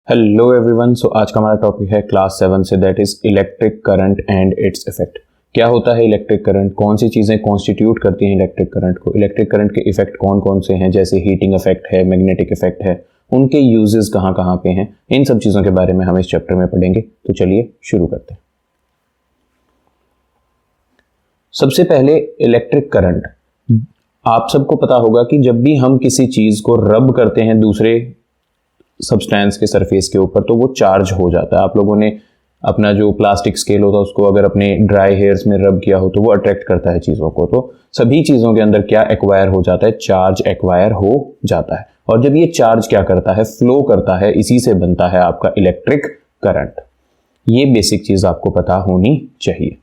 Hello everyone. सो आज का हमारा टॉपिक है क्लास 7 से, that is electric current and its effect. क्या होता है इलेक्ट्रिक करंट, कौन सी चीज़ें कॉन्स्टिट्यूट करती हैं इलेक्ट्रिक करंट को, इलेक्ट्रिक करंट के इफेक्ट कौन कौन से हैं, जैसे हीटिंग इफेक्ट है, मैग्नेटिक इफेक्ट है, उनके यूजेस कहाँ कहाँ पे हैं, इन सब चीज़ों के बारे में हम इस चैप्टर में पढ़ेंगे। तो चलिए शुरू करते हैं। सबसे पहले इलेक्ट्रिक करंट, आप सबको पता होगा कि जब भी हम किसी चीज़ को रब करते हैं दूसरे सब्सटेंस के सरफेस के ऊपर तो वो चार्ज हो जाता है। आप लोगों ने अपना जो प्लास्टिक स्केल होता है उसको अगर अपने ड्राई हेयर्स में रब किया हो तो वो अट्रैक्ट करता है चीज़ों को। तो सभी चीज़ों के अंदर क्या एक्वायर हो जाता है, चार्ज एक्वायर हो जाता है। और जब ये चार्ज क्या करता है, फ्लो करता है, इसी से बनता है आपका इलेक्ट्रिक करंट। ये बेसिक चीज़ आपको पता होनी चाहिए,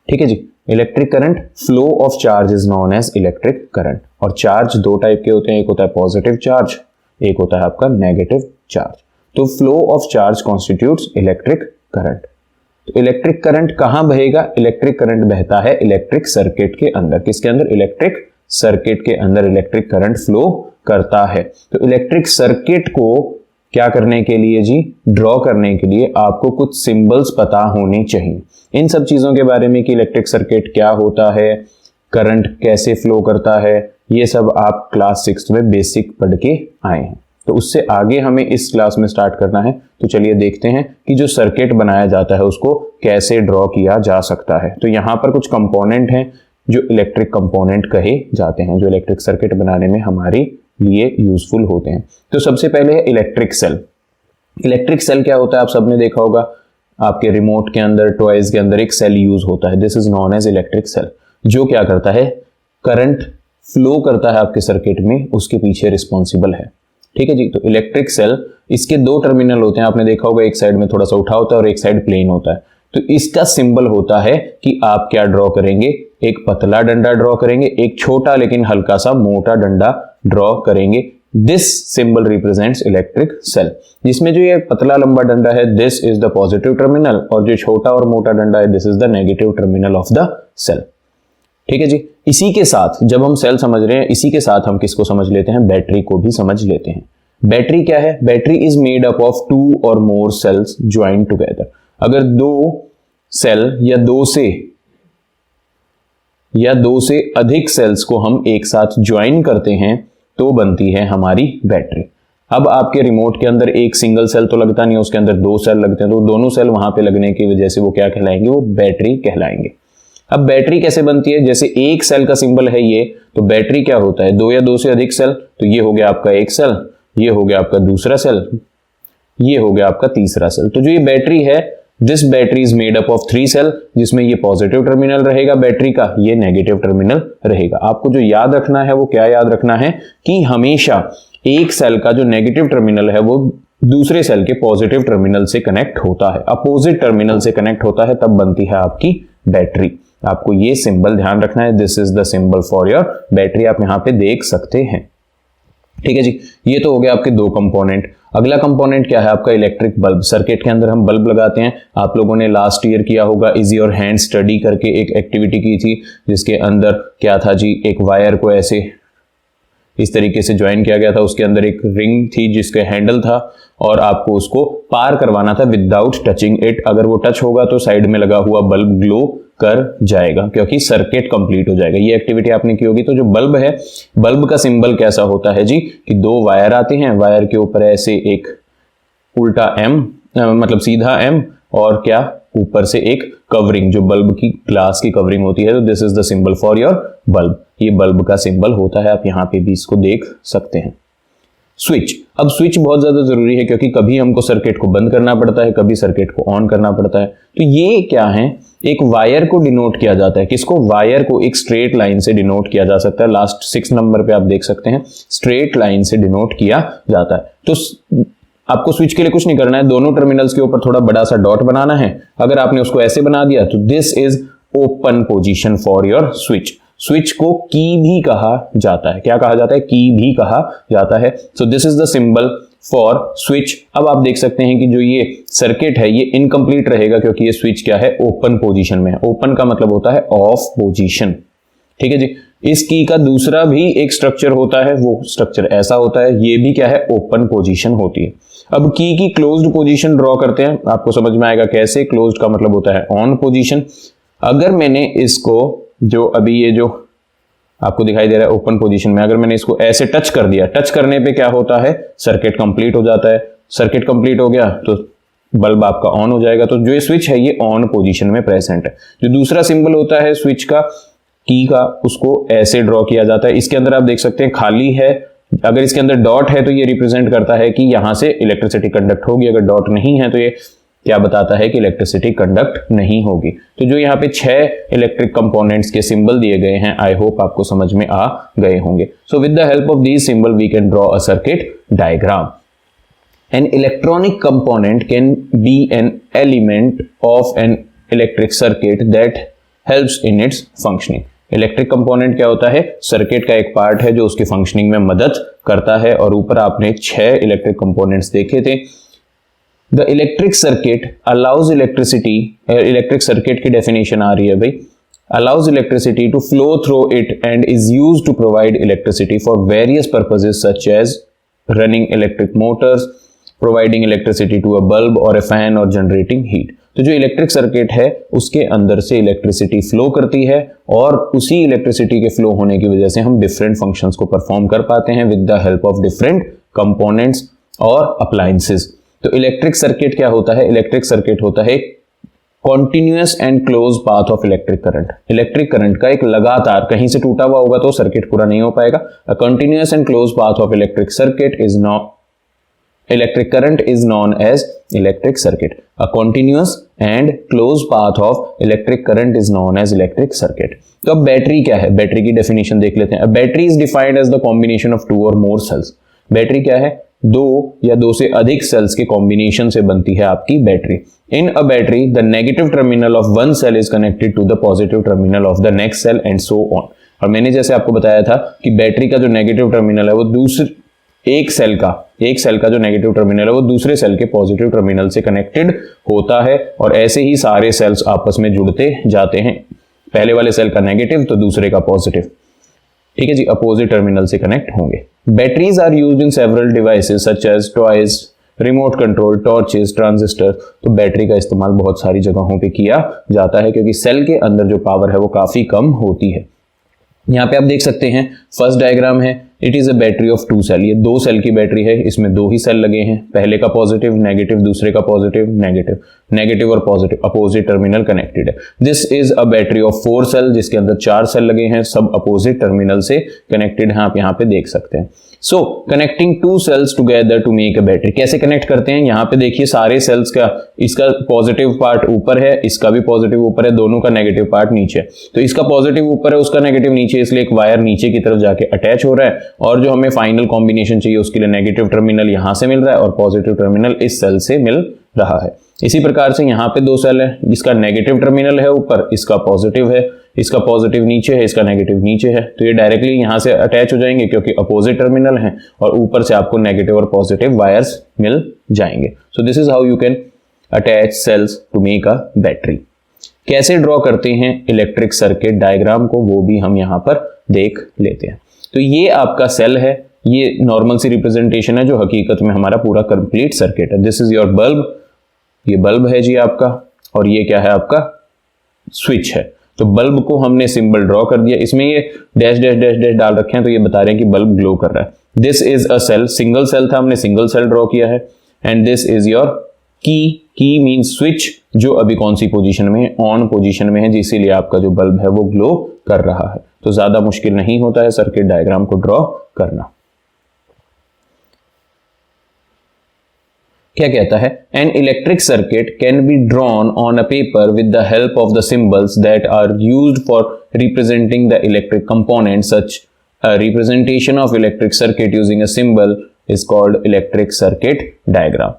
ठीक है जी। Electric current, flow of charge is known as electric current. और चार्ज दो टाइप के होते हैं, एक होता है पॉजिटिव चार्ज, एक होता है आपका नेगेटिव चार्ज। तो flow of charge constitutes electric current. तो इलेक्ट्रिक करंट कहां बहेगा, इलेक्ट्रिक करंट बहता है इलेक्ट्रिक सर्किट के अंदर। किसके अंदर, इलेक्ट्रिक सर्किट के अंदर इलेक्ट्रिक करंट फ्लो करता है। तो इलेक्ट्रिक सर्किट को क्या करने के लिए जी, ड्रॉ करने के लिए आपको कुछ सिंबल्स पता होने चाहिए। इन सब चीजों के बारे में कि इलेक्ट्रिक सर्किट क्या होता है, करंट कैसे फ्लो करता है, ये सब आप क्लास 6 में बेसिक पढ़ के आए हैं। तो उससे आगे हमें इस क्लास में स्टार्ट करना है। तो चलिए देखते हैं कि जो सर्किट बनाया जाता है उसको कैसे ड्रॉ किया जा सकता है। तो यहाँ पर कुछ कंपोनेंट हैं जो इलेक्ट्रिक कंपोनेंट कहे जाते हैं, जो इलेक्ट्रिक सर्किट बनाने में हमारे लिए यूजफुल होते हैं। तो सबसे पहले है इलेक्ट्रिक सेल। इलेक्ट्रिक सेल क्या होता है, आप सबने देखा होगा आपके रिमोट के अंदर, टॉयज के अंदर एक सेल यूज होता है। This is known as electric cell, जो क्या करता है, करंट फ्लो करता है आपके सर्किट में, उसके पीछे रिस्पॉन्सिबल है, ठीक है जी। तो इलेक्ट्रिक सेल, इसके दो टर्मिनल होते हैं, आपने देखा होगा एक साइड में थोड़ा सा उठा होता है और एक साइड प्लेन होता है। तो इसका सिंबल होता है कि आप क्या ड्रॉ करेंगे, एक पतला डंडा ड्रॉ करेंगे, एक छोटा लेकिन हल्का सा मोटा डंडा ड्रॉ करेंगे। This symbol represents electric cell, जिसमें जो ये पतला लंबा डंडा है this is the positive terminal, और जो छोटा और मोटा डंडा है this is the negative terminal of the cell, ठीक है जी। इसी के साथ जब हम सेल समझ रहे हैं, इसी के साथ हम किसको समझ लेते हैं, बैटरी को भी समझ लेते हैं। बैटरी क्या है, battery is made up of 2 और मोर सेल्स ज्वाइंट टुगेदर। अगर दो सेल या दो से अधिक सेल्स को हम एक साथ ज्वाइन करते हैं तो बनती है हमारी बैटरी। अब आपके रिमोट के अंदर एक सिंगल सेल तो लगता नहीं है, उसके अंदर दो सेल लगते हैं, तो दोनों सेल वहां पे लगने की वजह से वो क्या कहलाएंगे, वो बैटरी कहलाएंगे। अब बैटरी कैसे बनती है, जैसे एक सेल का सिंबल है ये, तो बैटरी क्या होता है, दो या दो से अधिक सेल, तो ये हो गया आपका एक सेल, ये हो गया आपका दूसरा सेल, ये हो गया आपका तीसरा सेल। तो जो ये बैटरी है, this battery is made up of 3 cell, जिसमें ये पॉजिटिव टर्मिनल रहेगा बैटरी का, ये नेगेटिव टर्मिनल रहेगा। आपको जो याद रखना है वो क्या याद रखना है कि हमेशा एक सेल का जो नेगेटिव टर्मिनल है वो दूसरे सेल के पॉजिटिव टर्मिनल से कनेक्ट होता है, अपोजिट टर्मिनल से कनेक्ट होता है, तब बनती है आपकी बैटरी। आपको ये सिंबल ध्यान रखना है, this is the symbol for your battery, आप यहां पे देख सकते हैं, ठीक है जी। ये तो हो गया आपके दो कंपोनेंट। अगला कंपोनेंट क्या है आपका, इलेक्ट्रिक बल्ब। सर्किट के अंदर हम बल्ब लगाते हैं। आप लोगों ने लास्ट ईयर किया होगा इजी और हैंड स्टडी करके एक एक्टिविटी की थी, जिसके अंदर क्या था जी, एक वायर को ऐसे इस तरीके से ज्वाइन किया गया था, उसके अंदर एक रिंग थी जिसके हैंडल था, और आपको उसको पार करवाना था विदाउट टचिंग इट। अगर वो टच होगा तो साइड में लगा हुआ बल्ब ग्लो कर जाएगा, क्योंकि सर्किट कंप्लीट हो जाएगा। ये एक्टिविटी आपने की होगी। तो जो बल्ब है, बल्ब का सिंबल कैसा होता है जी, कि दो वायर आते हैं, वायर के ऊपर ऐसे एक उल्टा एम, मतलब सीधा एम, और क्या ऊपर से एक कवरिंग, जो बल्ब की ग्लास की कवरिंग होती है। तो this is the symbol for your bulb, ये बल्ब का सिंबल होता है, आप यहां पे भी इसको देख सकते हैं। स्विच, अब स्विच बहुत ज्यादा जरूरी है, क्योंकि कभी हमको सर्किट को बंद करना पड़ता है, कभी सर्किट को ऑन करना पड़ता है। तो ये क्या है, एक वायर को डिनोट किया जाता है। किसको, वायर को एक स्ट्रेट लाइन से डिनोट किया जा सकता है। लास्ट 6 नंबर पे आप देख सकते हैं, स्ट्रेट लाइन से डिनोट किया जाता है। तो आपको स्विच के लिए कुछ नहीं करना है, दोनों टर्मिनल्स के ऊपर थोड़ा बड़ा सा डॉट बनाना है। अगर आपने उसको ऐसे बना दिया तो this is open position for your switch. Switch को की भी कहा जाता है, क्या कहा जाता है, की भी कहा जाता है। सो this is the symbol for switch. अब आप देख सकते हैं कि जो ये सर्किट है ये इनकम्प्लीट रहेगा, क्योंकि ये स्विच क्या है, ओपन पोजीशन में है। ओपन का मतलब होता है ऑफ पोजीशन, ठीक है जी। इस की का दूसरा भी एक स्ट्रक्चर होता है, वो स्ट्रक्चर ऐसा होता है, ये भी क्या है, ओपन पोजीशन होती है। अब की क्लोज्ड पोजीशन ड्रॉ करते हैं, आपको समझ में आएगा कैसे। क्लोज्ड का मतलब होता है ऑन पोजीशन। अगर मैंने इसको जो अभी ये जो आपको दिखाई दे रहा है ओपन पोजीशन में, अगर मैंने इसको ऐसे टच कर दिया, टच करने पे क्या होता है, सर्किट कंप्लीट हो जाता है। सर्किट कंप्लीट हो गया तो बल्ब आपका ऑन हो जाएगा। तो जो ये स्विच है ये ऑन पोजीशन में प्रेजेंट है। जो दूसरा सिंबल होता है स्विच का, की का, उसको ऐसे ड्रॉ किया जाता है। इसके अंदर आप देख सकते हैं खाली है, अगर इसके अंदर डॉट है तो ये रिप्रेजेंट करता है कि यहां से इलेक्ट्रिसिटी कंडक्ट होगी, अगर डॉट नहीं है तो ये क्या बताता है कि इलेक्ट्रिसिटी कंडक्ट नहीं होगी। तो जो यहाँ पे 6 इलेक्ट्रिक कंपोनेंट्स के सिंबल दिए गए हैं, आई होप आपको समझ में आ गए होंगे। So with the help of these symbol we can draw a circuit diagram. An electronic component can be an element of an electric circuit that helps in its functioning. Electric component क्या होता है, circuit का एक part है जो उसकी functioning में मदद करता है। और ऊपर आपने 6 इलेक्ट्रिक कंपोनेंट्स देखे थे। The electric circuit allows electricity, electric circuit की डेफिनेशन आ रही है भाई, allows electricity to flow through it and is used to provide electricity for various purposes such as running electric motors, providing electricity to a bulb और a fan और generating heat. तो जो electric circuit है उसके अंदर से electricity flow करती है और उसी इलेक्ट्रिसिटी के फ्लो होने की वजह से हम डिफरेंट फंक्शंस को परफॉर्म कर पाते हैं with the help of different components और अप्लायंसेस। तो इलेक्ट्रिक सर्किट क्या होता है, इलेक्ट्रिक सर्किट होता है continuous and close path of electric current. Electric current का एक लगातार, कहीं से टूटा हुआ होगा तो सर्किट पूरा नहीं हो पाएगा। A continuous and close path of electric circuit is not, electric current is known as electric circuit. A continuous and closed path of electric current is known as electric circuit. तो अब battery क्या है, battery की definition देख लेते हैं। A battery is defined as the combination of 2 or more cells. Battery क्या है, 2 या 2 से अधिक सेल्स के कॉम्बिनेशन से बनती है आपकी battery. In a battery, the negative terminal of one cell is connected to the positive terminal of the next cell and so on. और मैंने जैसे आपको बताया था कि बैटरी का जो नेगेटिव टर्मिनल है वो दूसरे एक सेल का जो नेगेटिव टर्मिनल है वो दूसरे सेल के पॉजिटिव टर्मिनल से कनेक्टेड होता है। और ऐसे ही सारे सेल्स आपस में जुड़ते जाते हैं, पहले वाले सेल का नेगेटिव तो दूसरे का पॉजिटिव, ठीक है जी, अपोजिट टर्मिनल से कनेक्ट होंगे। Batteries are used in several devices such as toys, remote control, torches, transistor. तो बैटरी का इस्तेमाल बहुत सारी जगहों पे किया जाता है क्योंकि सेल के अंदर जो पावर है वो काफी कम होती है। यहाँ पे आप देख सकते हैं फर्स्ट डायग्राम है, it is a battery of 2 cell. ये 2 सेल की बैटरी है, इसमें 2 ही सेल लगे हैं, पहले का पॉजिटिव नेगेटिव, दूसरे का पॉजिटिव नेगेटिव, नेगेटिव और पॉजिटिव अपोजिट टर्मिनल कनेक्टेड है। This is a battery of 4 cell जिसके अंदर 4 सेल लगे हैं, सब अपोजिट टर्मिनल से कनेक्टेड है, आप यहाँ पे देख सकते हैं। So connecting 2 cells together to make a battery, कैसे कनेक्ट करते हैं, यहाँ पे देखिए सारे सेल्स का, इसका पॉजिटिव पार्ट ऊपर है, इसका भी पॉजिटिव ऊपर है, दोनों का नेगेटिव पार्ट नीचे। तो इसका पॉजिटिव ऊपर है, उसका नेगेटिव नीचे, इसलिए एक वायर नीचे की तरफ जाके अटैच हो रहा है और जो हमें फाइनल कॉम्बिनेशन चाहिए उसके लिए नेगेटिव टर्मिनल यहां से मिल रहा है और पॉजिटिव टर्मिनल इस सेल से मिल रहा है। इसी प्रकार से यहाँ पे 2 सेल है, इसका नेगेटिव टर्मिनल है ऊपर, इसका पॉजिटिव है, इसका पॉजिटिव नीचे है, इसका नेगेटिव नीचे है। तो ये डायरेक्टली यहां से अटैच हो जाएंगे क्योंकि अपोजिट टर्मिनल है और ऊपर से आपको नेगेटिव और पॉजिटिव वायर्स मिल जाएंगे। So this is how you can attach cells to make a battery. कैसे ड्रॉ करते हैं इलेक्ट्रिक सर्किट डायग्राम को वो भी हम यहां पर देख लेते हैं। तो ये आपका सेल है, ये नॉर्मल सी रिप्रेजेंटेशन है जो हकीकत में हमारा पूरा कंप्लीट सर्किट है। दिस इज योर बल्ब, ये बल्ब है जी आपका, और ये क्या है आपका स्विच है। तो बल्ब को हमने सिंबल ड्रॉ कर दिया, इसमें ये डैश डैश डैश डैश डाल रखे हैं तो ये बता रहे हैं कि बल्ब ग्लो कर रहा है। This is a cell, single cell था, हमने सिंगल सेल ड्रॉ किया है। And this is your key means switch, जो अभी कौन सी पोजीशन में है, ऑन पोजीशन में है, इसीलिए आपका जो बल्ब है वो ग्लो कर रहा है। तो ज्यादा मुश्किल नहीं होता है सर्किट डायग्राम को ड्रॉ करना। क्या कहता है, an electric circuit can be drawn on a paper with the help of the symbols that are used for representing the electric component. Such a representation of electric circuit using a symbol is called electric circuit diagram.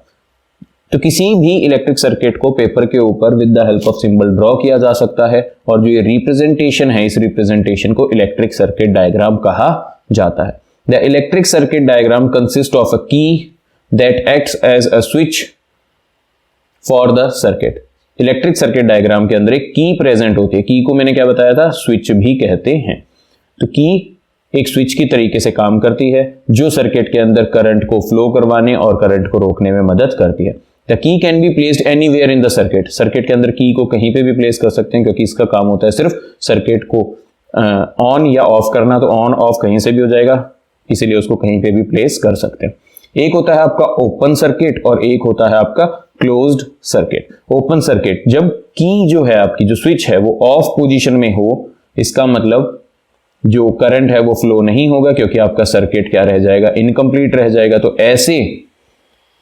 तो किसी भी electric circuit को paper के ऊपर with the help of symbol draw किया जा सकता है और जो ये रिप्रेजेंटेशन है, इस रिप्रेजेंटेशन को इलेक्ट्रिक सर्किट डायग्राम कहा जाता है। The electric circuit diagram consist of a की that acts as a switch for the circuit। Electric circuit diagram के अंदर एक की प्रेजेंट होती है, की को मैंने क्या बताया था, स्विच भी कहते हैं। तो की एक स्विच की तरीके से काम करती है जो सर्किट के अंदर करंट को फ्लो करवाने और करंट को रोकने में मदद करती है। The key can be placed anywhere in the circuit. Circuit के अंदर की को कहीं पे भी प्लेस कर सकते हैं क्योंकि इसका काम होता है सिर्फ सर्किट को ऑन या ऑफ करना, तो ऑन ऑफ कहीं से भी हो जाएगा, इसीलिए उसको कहीं पे भी प्लेस कर सकते हैं। एक होता है आपका ओपन सर्किट और एक होता है आपका क्लोज्ड सर्किट। ओपन सर्किट, जब की जो है आपकी जो स्विच है वो ऑफ पोजीशन में हो, इसका मतलब जो करंट है वो फ्लो नहीं होगा क्योंकि आपका सर्किट क्या रह जाएगा, इनकम्प्लीट रह जाएगा। तो ऐसे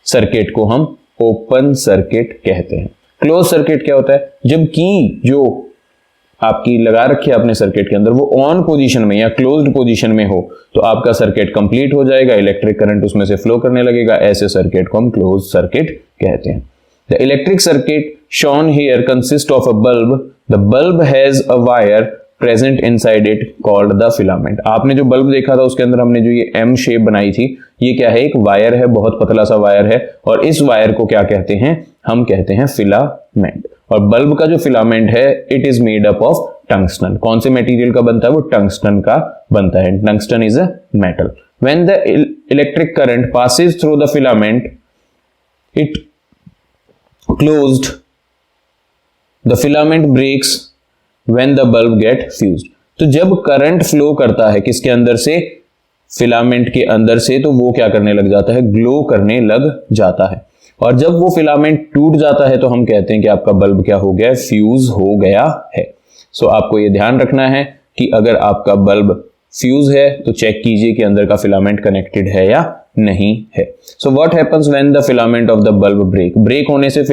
सर्किट को हम ओपन सर्किट कहते हैं। क्लोज सर्किट क्या होता है, जब की जो आपकी लगा रखी है अपने सर्किट के अंदर वो ऑन पोजीशन में या क्लोज्ड पोजीशन में हो तो आपका सर्किट कंप्लीट हो जाएगा, इलेक्ट्रिक करंट उसमें से फ्लो करने लगेगा। ऐसे सर्किट को हम क्लोज सर्किट कहते हैं। The electric circuit shown here consist of a bulb. The bulb has a wire present inside it called the filament. आपने जो बल्ब देखा था उसके अंदर हमने जो ये एम शेप बनाई थी, ये क्या है, एक वायर है, बहुत पतला सा वायर है, और इस वायर को क्या कहते हैं, हम कहते हैं फिलामेंट। और बल्ब का जो फिलामेंट है it is made up of tungsten. कौन से मटेरियल का बनता है, वो टंगस्टन का बनता है। Tungsten is a metal. When the electric current passes through the filament it closed, the filament breaks when the bulb get fused। तो जब करंट फ्लो करता है किसके अंदर से, फिलामेंट के अंदर से, तो वो क्या करने लग जाता है, ग्लो करने लग जाता है। और जब वो फिलामेंट टूट जाता है तो हम कहते हैं कि आपका बल्ब क्या हो गया, फ्यूज हो गया है। सो आपको ये ध्यान रखना है कि अगर आपका बल्ब फ्यूज है तो चेक कीजिए कि अंदर का फिलामेंट कनेक्टेड है या नहीं है। So what happens when the filament of the bulb break. Break होने से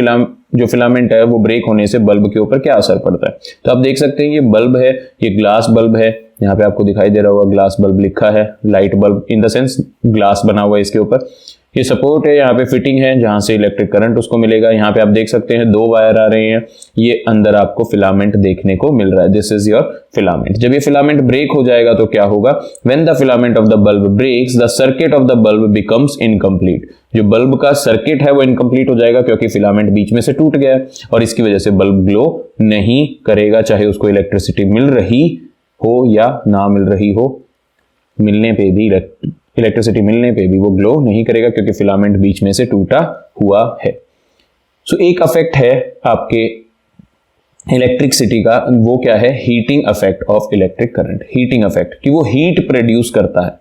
जो फिलामेंट है वो ब्रेक होने से बल्ब के ऊपर क्या असर पड़ता है। तो आप देख सकते हैं ये बल्ब है, ये ग्लास बल्ब है, यहाँ पे आपको दिखाई दे रहा होगा ग्लास बल्ब लिखा है, light bulb in the sense glass बना हुआ है इसके ऊपर। ये सपोर्ट है, यहाँ पे फिटिंग है जहां से इलेक्ट्रिक करंट उसको मिलेगा। यहाँ पे आप देख सकते हैं दो वायर आ रहे हैं, ये अंदर आपको फिलामेंट देखने को मिल रहा है। This is your filament. जब ये फिलामेंट ब्रेक हो जाएगा तो क्या होगा, when the filament of the bulb breaks the circuit of the bulb becomes incomplete. जो बल्ब का सर्किट है वो इनकम्प्लीट हो जाएगा क्योंकि फिलामेंट बीच में से टूट गया है और इसकी वजह से बल्ब ग्लो नहीं करेगा, चाहे उसको इलेक्ट्रिसिटी मिल रही हो या ना मिल रही हो। मिलने पे भी इलेक्ट्रिसिटी मिलने पे भी वो ग्लो नहीं करेगा क्योंकि फिलामेंट बीच में से टूटा हुआ है। सो एक इफेक्ट है आपके इलेक्ट्रिसिटी का, वो क्या है, heating effect of electric current. Heating effect कि वो हीट प्रोड्यूस करता है।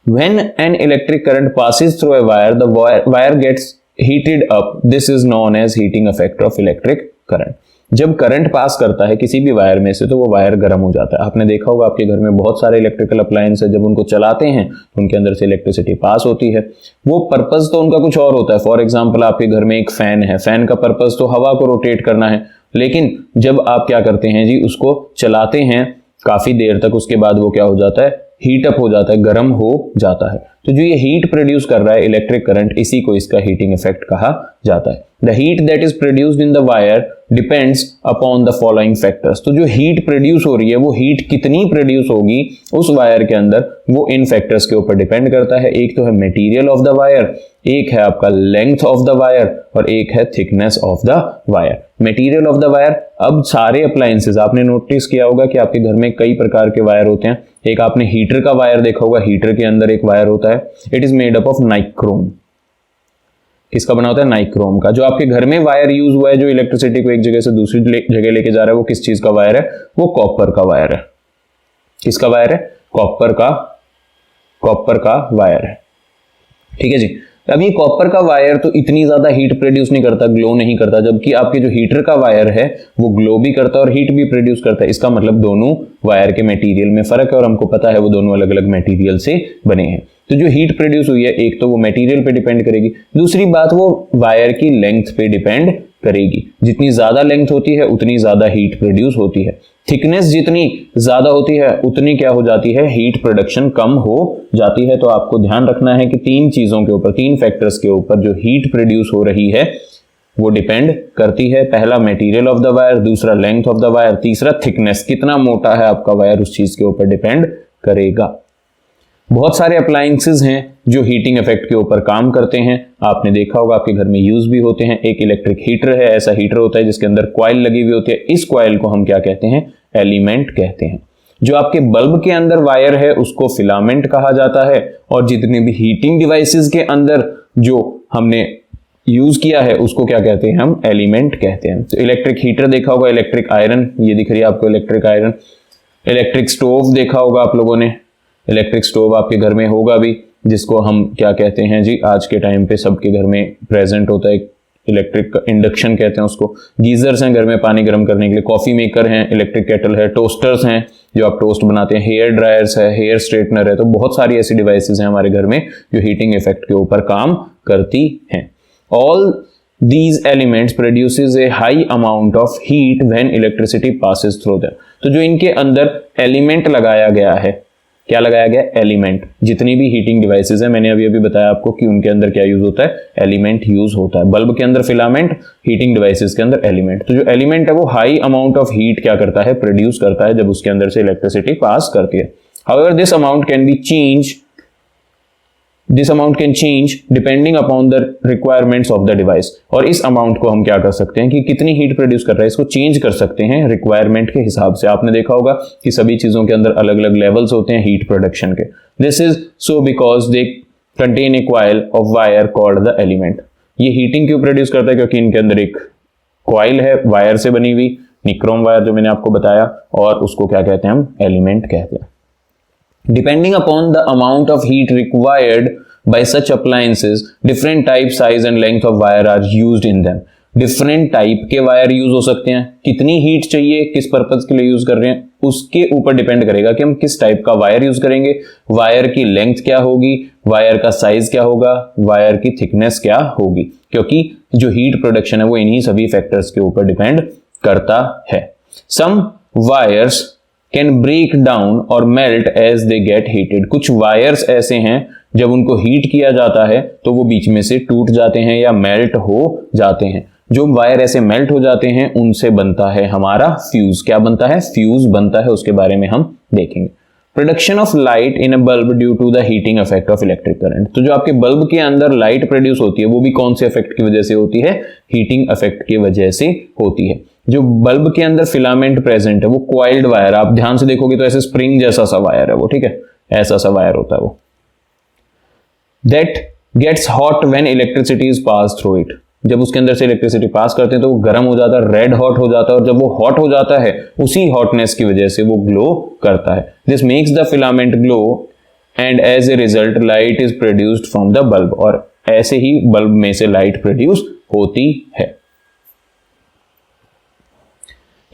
When an electric current passes through a wire, the wire gets heated up. This is known as heating effect of electric current. जब current pass करता है किसी भी wire में से तो वो वायर गर्म हो जाता है। आपने देखा होगा आपके घर में बहुत सारे इलेक्ट्रिकल अप्लायंस है, जब उनको चलाते हैं तो उनके अंदर से इलेक्ट्रिसिटी पास होती है। वो पर्पस तो उनका कुछ और होता है। फॉर एग्जांपल आपके घर में एक फैन है, फैन का पर्पस तो हवा को रोटेट करना है, लेकिन जब आप क्या करते हैं जी, उसको चलाते हैं काफी देर तक, उसके बाद वो क्या हो जाता है, हीट अप हो जाता है, गर्म हो जाता है। तो जो ये हीट प्रोड्यूस कर रहा है इलेक्ट्रिक करंट, इसी को इसका हीटिंग इफेक्ट कहा जाता है। The heat that is produced in the wire depends upon the following factors. तो जो हीट प्रोड्यूस हो रही है वो हीट कितनी प्रोड्यूस होगी उस वायर के अंदर, वो इन फैक्टर्स के ऊपर डिपेंड करता है। एक तो है मटेरियल ऑफ द वायर, एक है आपका लेंथ ऑफ द वायर और एक है thickness of the wire. Material of the wire, अब सारे अप्लायंसेस आपने नोटिस किया होगा कि आपके घर में कई प्रकार के वायर होते हैं। एक आपने हीटर का वायर देखा होगा, हीटर के अंदर एक वायर होता है, it is made up of nichrome. किसका बना होता है, नाइक्रोम का। जो आपके घर में वायर यूज हुआ है जो इलेक्ट्रिसिटी को एक जगह से दूसरी जगह लेके जा रहा है, वो किस चीज का वायर है, वो कॉपर का वायर है। किसका वायर है, कॉपर का वायर है। ठीक है जी। अब ये कॉपर का वायर तो इतनी ज्यादा हीट प्रोड्यूस नहीं करता, ग्लो नहीं करता, जबकि आपके जो हीटर का वायर है वो ग्लो भी करता है और हीट भी प्रोड्यूस करता है। इसका मतलब दोनों वायर के मटेरियल में फर्क है और हमको पता है वो दोनों अलग अलग मटेरियल से बने हैं। तो जो हीट प्रोड्यूस हुई है, एक तो वो मटेरियल पे डिपेंड करेगी, दूसरी बात वो वायर की लेंथ पे डिपेंड करेगी। जितनी ज्यादा लेंथ होती है उतनी ज्यादा हीट प्रोड्यूस होती है। थिकनेस जितनी ज्यादा होती है उतनी क्या हो जाती है, हीट प्रोडक्शन कम हो जाती है। तो आपको ध्यान रखना है कि तीन चीजों के ऊपर, तीन फैक्टर्स के ऊपर जो हीट प्रोड्यूस हो रही है वो डिपेंड करती है। पहला मटेरियल ऑफ द वायर, दूसरा लेंथ ऑफ द वायर, तीसरा थिकनेस, कितना मोटा है आपका वायर उस चीज के ऊपर डिपेंड करेगा। बहुत सारे अप्लायंसेस हैं जो हीटिंग इफेक्ट के ऊपर काम करते हैं। आपने देखा होगा आपके घर में यूज भी होते हैं। एक इलेक्ट्रिक हीटर है, ऐसा हीटर होता है जिसके अंदर कॉइल लगी हुई होती है। इस कॉइल को हम क्या कहते हैं, एलिमेंट कहते हैं। जो आपके बल्ब के अंदर वायर है उसको फिलामेंट कहा जाता है, और जितने भी हीटिंग डिवाइसेस के अंदर जो हमने यूज किया है उसको क्या कहते हैं, हम एलिमेंट कहते हैं। तो इलेक्ट्रिक हीटर देखा होगा, इलेक्ट्रिक आयरन, ये दिख रही है आपको इलेक्ट्रिक आयरन। इलेक्ट्रिक स्टोव देखा होगा आप लोगों ने, इलेक्ट्रिक स्टोव आपके घर में होगा भी, जिसको हम क्या कहते हैं जी, आज के टाइम पे सबके घर में प्रेजेंट होता है, इलेक्ट्रिक इंडक्शन कहते हैं उसको। गीजर्स हैं घर में पानी गर्म करने के लिए, कॉफी मेकर हैं, इलेक्ट्रिक केटल है, टोस्टर्स हैं जो आप टोस्ट बनाते हैं, हेयर ड्रायर्स है, हेयर स्ट्रेटनर है। तो बहुत सारी ऐसी डिवाइसेस हैं हमारे घर में जो हीटिंग इफेक्ट के ऊपर काम करती हैं। All these elements produces a high amount of heat when electricity passes through them। तो जो इनके अंदर एलिमेंट लगाया गया है, क्या लगाया गया, एलिमेंट। जितनी भी हीटिंग डिवाइसेस है, मैंने अभी बताया आपको कि उनके अंदर क्या यूज होता है, एलिमेंट यूज होता है। बल्ब के अंदर फिलामेंट, हीटिंग डिवाइसेस के अंदर एलिमेंट। तो जो एलिमेंट है वो हाई अमाउंट ऑफ हीट क्या करता है, प्रोड्यूस करता है जब उसके अंदर से इलेक्ट्रिसिटी पास करती है। However, this amount can change depending upon the requirements of the device। और इस अमाउंट को हम क्या कर सकते हैं कि कितनी हीट प्रोड्यूस कर रहा है, इसको चेंज कर सकते हैं रिक्वायरमेंट के हिसाब से। आपने देखा होगा कि सभी चीजों के अंदर अलग अलग लेवल्स होते हैं हीट प्रोडक्शन के। This is so because they contain a coil of wire called the element. ये हीटिंग क्यों प्रोड्यूस करता है, क्योंकि इनके अंदर एक कॉइल है वायर से बनी हुई, निक्रोम वायर जो मैंने आपको बताया, और उसको क्या कहते हैं, हम एलिमेंट कहते हैं। Depending upon the amount of heat required by such appliances, different type, size and length of wire are used in them। Different type के वायर यूज हो सकते हैं, कितनी हीट चाहिए, किस पर्पज के लिए यूज कर रहे हैं, उसके ऊपर डिपेंड करेगा कि हम किस टाइप का वायर यूज करेंगे, वायर की लेंथ क्या होगी, वायर का साइज क्या होगा, वायर की थिकनेस क्या होगी, क्योंकि जो हीट प्रोडक्शन है वो इन्हीं सभी फैक्टर्स के ऊपर डिपेंड करता है। Some wires can break down और melt as they get heated. कुछ वायर्स ऐसे हैं जब उनको हीट किया जाता है तो वो बीच में से टूट जाते हैं या मेल्ट हो जाते हैं। जो वायर ऐसे मेल्ट हो जाते हैं उनसे बनता है हमारा फ्यूज। क्या बनता है, फ्यूज बनता है, उसके बारे में हम देखेंगे। Production of light in a bulb due to the heating effect of electric current. तो जो आपके बल्ब के अंदर लाइट प्रोड्यूस होती है वो भी कौन से इफेक्ट की वजह से होती है, हीटिंग इफेक्ट की वजह से होती है। जो बल्ब के अंदर फिलामेंट प्रेजेंट है वो कॉइल्ड वायर, आप ध्यान से देखोगे तो ऐसे स्प्रिंग जैसा सा वायर है वो, ठीक है, ऐसा सा वायर होता है वो। That gets hot when electricity is pass through it. जब उसके अंदर से इलेक्ट्रिसिटी पास करते हैं तो वो गर्म हो जाता है, रेड हॉट हो जाता है, और जब वो हॉट हो जाता है उसी हॉटनेस की वजह से वो ग्लो करता है। This makes the filament glow and as a result light is produced from the bulb. और ऐसे ही बल्ब में से लाइट प्रोड्यूस होती है।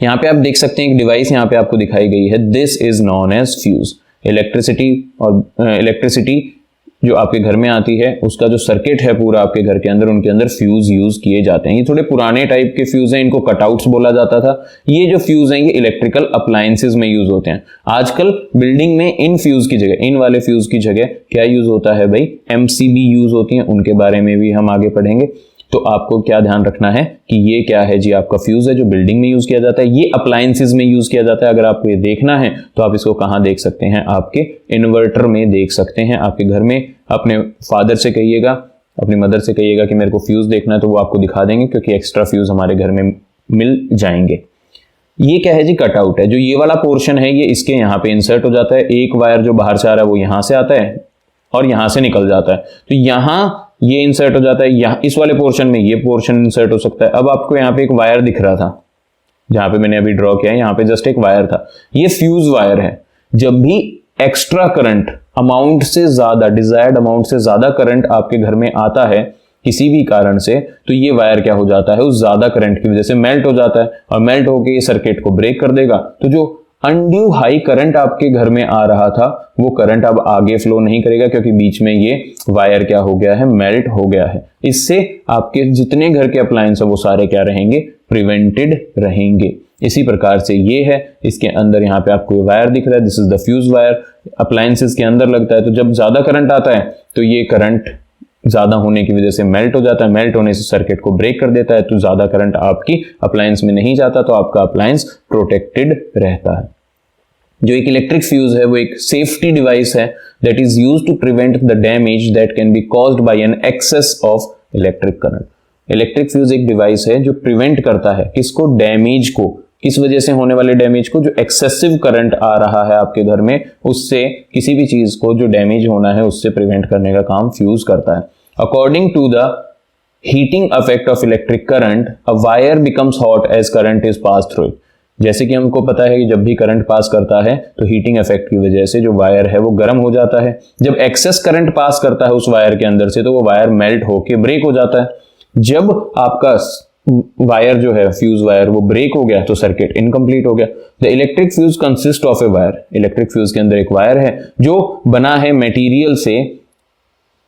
यहां पे आप देख सकते हैं एक डिवाइस यहां पे आपको दिखाई गई है, this is known as fuse. Electricity जो आपके घर में आती है उसका जो सर्किट है पूरा आपके घर के अंदर, उनके अंदर फ्यूज यूज किए जाते हैं। ये थोड़े पुराने टाइप के फ्यूज हैं, इनको कटआउट्स बोला जाता था। ये जो फ्यूज हैं ये इलेक्ट्रिकल अप्लायंसेस में यूज होते हैं। आजकल बिल्डिंग में इन फ्यूज की जगह, इन वाले फ्यूज की जगह क्या यूज होता है भाई, एमसीबी यूज होती है। उनके बारे में भी हम आगे पढ़ेंगे। तो आपको क्या ध्यान रखना है कि ये क्या है जी, आपका फ्यूज है जो बिल्डिंग में यूज किया जाता है, ये अप्लायंसेस में यूज किया जाता है। अगर आपको ये देखना है तो आप इसको कहां देख सकते हैं, आपके इन्वर्टर में देख सकते हैं। आपके घर में अपने फादर से कहिएगा, अपनी मदर से कहिएगा कि मेरे को फ्यूज देखना है, तो वो आपको दिखा देंगे, क्योंकि एक्स्ट्रा फ्यूज हमारे घर में मिल जाएंगे। ये क्या है जी, कटआउट है। जो ये वाला पोर्शन है ये इसके यहाँ पे इंसर्ट हो जाता है। एक वायर जो बाहर से आ रहा है वो यहां से आता है और यहां से निकल जाता है, तो यहां ये इंसर्ट हो जाता है। यहाँ इस वाले पोर्शन में ये पोर्शन इंसर्ट हो सकता है। अब आपको यहाँ पे एक वायर दिख रहा था, जहां पे मैंने अभी ड्रॉ किया है, यहाँ पे जस्ट एक वायर था, ये फ्यूज वायर है। जब भी एक्स्ट्रा करंट अमाउंट से ज्यादा, डिजायर्ड अमाउंट से ज्यादा करंट आपके घर में आता है किसी भी कारण से, तो ये वायर क्या हो जाता है, उस ज्यादा करंट की वजह से मेल्ट हो जाता है, और मेल्ट होकर ये सर्किट को ब्रेक कर देगा। तो जो अनड्यू हाई करंट आपके घर में आ रहा था वो करंट अब आगे फ्लो नहीं करेगा, क्योंकि बीच में ये वायर क्या हो गया है, मेल्ट हो गया है। इससे आपके जितने घर के अप्लायंस है वो सारे क्या रहेंगे, प्रिवेंटेड रहेंगे। इसी प्रकार से ये है, इसके अंदर यहाँ पे आपको वायर दिख रहा है, this is the fuse wire. Appliances के अंदर लगता है, तो जब ज्यादा करंट आता है तो ये करंट ज्यादा होने की वजह से मेल्ट हो जाता है, मेल्ट होने से सर्किट को ब्रेक कर देता है, तो ज्यादा करंट आपकी अप्लायंस में नहीं जाता, तो आपका अप्लायंस प्रोटेक्टेड रहता है। जो एक इलेक्ट्रिक फ्यूज है वो एक सेफ्टी डिवाइस है that is used to prevent the damage that can be caused by an excess of electric current. Electric fuse एक डिवाइस है जो प्रिवेंट करता है किसको, डैमेज को, किस वजह से होने वाले डैमेज को, जो एक्सेसिव करंट आ रहा है आपके घर में उससे किसी भी चीज को जो डैमेज होना है उससे प्रिवेंट करने का काम फ्यूज करता है। According to the heating effect of electric current a wire becomes hot as current is pass through it. जैसे कि हमको पता है कि जब भी करंट पास करता है तो हीटिंग इफेक्ट की वजह से जो वायर है वो गर्म हो जाता है। जब एक्सेस करंट पास करता है उस वायर के अंदर से तो वो वायर मेल्ट होके ब्रेक हो जाता है। जब आपका वायर जो है फ्यूज वायर वो ब्रेक हो गया तो सर्किट इनकम्प्लीट हो गया। The electric fuse consist of a wire. Electric fuse के अंदर एक वायर है जो बना है मटेरियल से,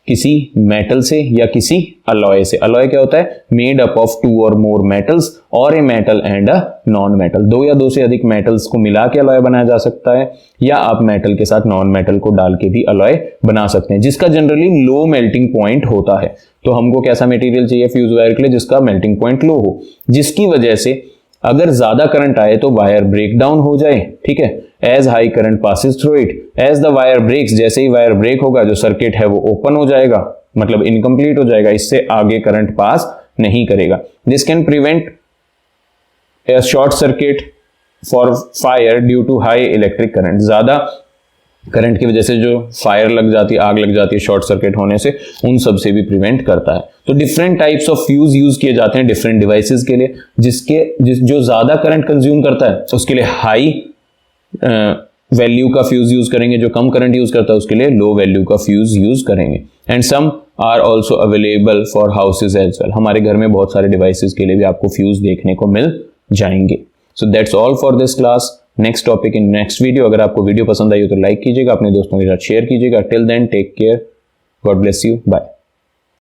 किसी मेटल से या किसी अलॉय से। अलॉय क्या होता है? मेड अप ऑफ टू और मोर मेटल्स और a metal and a non metal. दो या दो से अधिक मेटल्स को मिला के अलॉय बनाया जा सकता है या आप मेटल के साथ नॉन मेटल को डाल के भी अलॉय बना सकते हैं, जिसका जनरली लो मेल्टिंग पॉइंट होता है। तो हमको कैसा मटेरियल चाहिए फ्यूज वायर के लिए? जिसका मेल्टिंग पॉइंट लो हो, जिसकी वजह से अगर ज्यादा करंट आए तो वायर ब्रेक डाउन हो जाए। ठीक है, as high current passes through it, as the wire breaks, जैसे ही वायर ब्रेक होगा जो सर्किट है वो ओपन हो जाएगा, मतलब इनकम्प्लीट हो जाएगा, इससे आगे करंट पास नहीं करेगा। This can prevent a short circuit for fire due to high electric current. ज्यादा करंट की वजह से जो फायर लग जाती है, आग लग जाती है शॉर्ट सर्किट होने से, उन सब से भी प्रिवेंट करता है। तो different types of fuse use किए जाते हैं डिफरेंट डिवाइसेस के लिए। जो ज्यादा करंट कंज्यूम करता है उसके लिए हाई वैल्यू का फ्यूज यूज करेंगे, जो कम करंट यूज करता है उसके लिए लो वैल्यू का फ्यूज यूज करेंगे। And some are also available for houses as well. हमारे घर में बहुत सारे डिवाइसेस के लिए भी आपको फ्यूज देखने को मिल जाएंगे। So that's all for this class. Next topic in next video. अगर आपको वीडियो पसंद आई हो तो लाइक कीजिएगा, अपने दोस्तों के साथ शेयर कीजिएगा। Till then take care, God bless you, bye.